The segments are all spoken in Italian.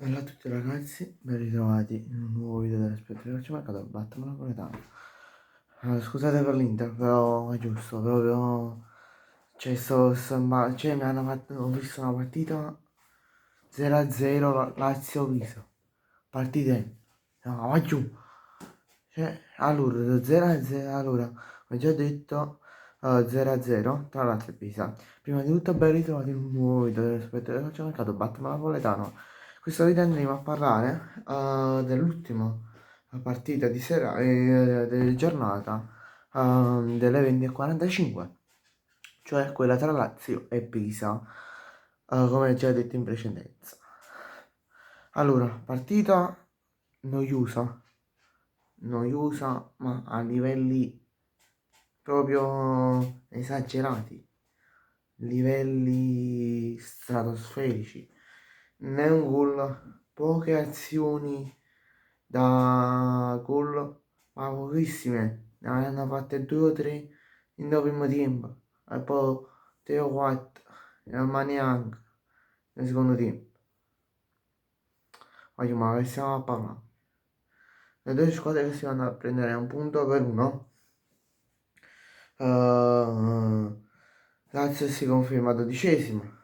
Bella a tutti ragazzi, ben ritrovati in un nuovo video dell'Aspetto di Calciomercato Batman Napoletano. Scusate per l'Inter, però è giusto, proprio. Cioè mi hanno fatto, ho visto una partita 0-0 Lazio-Pisa. Partite, no, va giù. Cioè, allora, 0-0, allora, come già detto, 0-0 tra Lazio e Pisa. Prima di tutto ben ritrovati in un nuovo video dell'Aspetto di Calciomercato Batman Napoletano. Questo video andremo a parlare dell'ultima partita di sera di giornata delle 20:45, cioè quella tra Lazio e Pisa, come già detto in precedenza. Allora, partita noiosa, noiosa ma a livelli proprio esagerati, livelli stratosferici. Né un gol, poche azioni da gol, ma pochissime. Ne hanno fatte 2 o 3 in dopo primo tempo e poi 3 o 4, ma neanche nel secondo tempo. Voglio, ma che stiamo a parlare? Le due squadre che si vanno a prendere un punto per uno. Lazio si conferma 12º.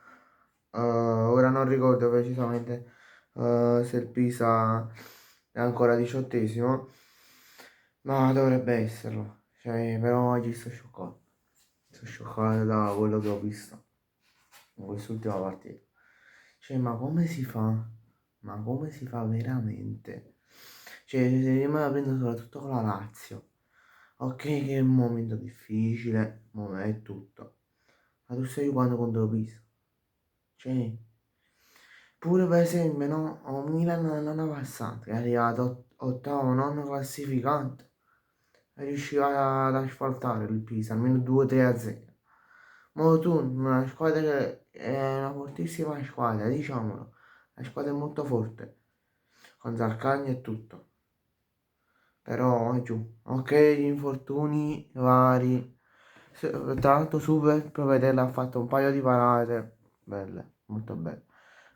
Ora non ricordo precisamente se il Pisa è ancora 18º, ma dovrebbe esserlo. Cioè, però oggi sto scioccato. Sto scioccato da quello che ho visto in quest'ultima partita. Cioè, ma come si fa? Ma come si fa veramente? Cioè, io me la prendo soprattutto con la Lazio. Ok, che è un momento difficile, è tutto. Ma tu stai quando contro Pisa? Cioè, pure per esempio, no? O Milan l'anno passato, che è arrivato ottavo, non classificato, è riuscito ad asfaltare il Pisa, almeno 2-3-0. Ma tu, una squadra che è una fortissima squadra, diciamolo, la squadra è molto forte, con Zarcagni e tutto. Però è giù. Ok, gli infortuni vari. Tra l'altro Super Provedella ha fatto un paio di parate belle, molto belle.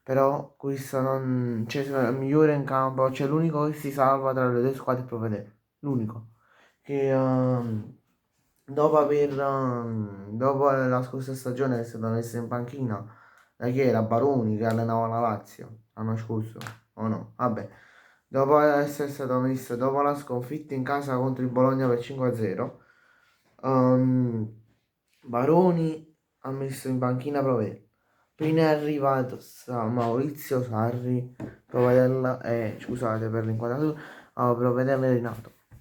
Però questo non c'è il migliore in campo, c'è l'unico che si salva tra le due squadre è Provedella. L'unico. Che dopo la scorsa stagione è stato messo in panchina da chi era Baroni che allenava la Lazio l'anno scorso, o no? Vabbè. Dopo essere stato messo dopo la sconfitta in casa contro il Bologna per 5-0, Baroni ha messo in panchina Provedella. Appena è arrivato Maurizio Sarri, Provedella, scusate per l'inquadratura, Provedella è rinato. Ha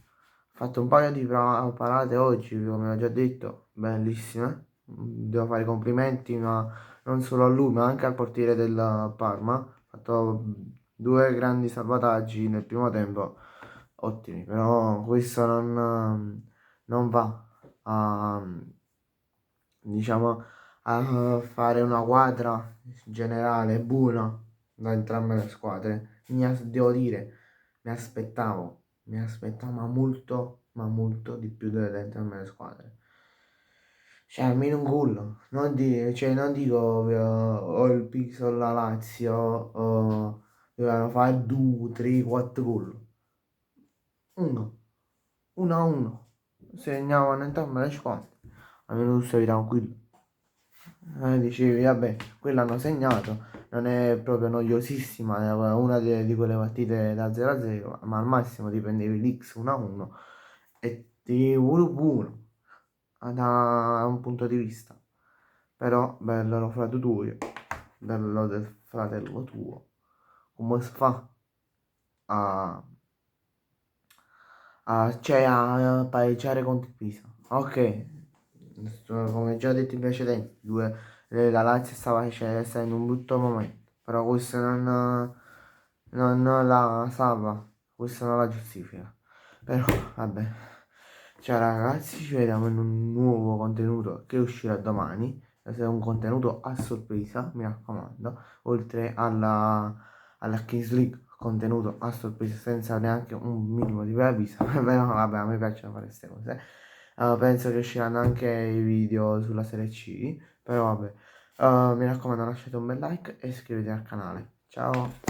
fatto un paio di parate oggi, come ho già detto, bellissime. Devo fare i complimenti, ma non solo a lui, ma anche al portiere del Parma. Ha fatto 2 grandi salvataggi nel primo tempo, ottimi, però questo non va a, diciamo, a fare una quadra generale buona da entrambe le squadre. Devo dire, mi aspettavo ma molto di più da entrambe le squadre. Cioè, almeno un gol, non dico o il Pisa o la Lazio dovevano fare 2, 3, 4 gol. Uno, 1-1. Segnavano entrambe le squadre. Almeno tu stavi tranquillo. Dicevi, vabbè, quello hanno segnato, non è proprio noiosissima, è una di quelle partite da 0-0, ma al massimo ti prendevi l'X 1-1 e ti 1-1 da un punto di vista. Però bello lo fratello tuo, bello del fratello tuo, come si fa a, cioè a pareggiare contro il Pisa? Ok, come già detto in precedenza, la Lazio sta in un brutto momento, però questo non la salva, questo non la giustifica. Però vabbè, ciao ragazzi, ci vediamo in un nuovo contenuto che uscirà domani. Questo è un contenuto a sorpresa, mi raccomando, oltre alla Kings League, contenuto a sorpresa senza neanche un minimo di preavviso. Però vabbè, a me piacciono fare queste cose. Penso che usciranno anche i video sulla serie C, però vabbè. Mi raccomando, lasciate un bel like e iscrivetevi al canale. Ciao!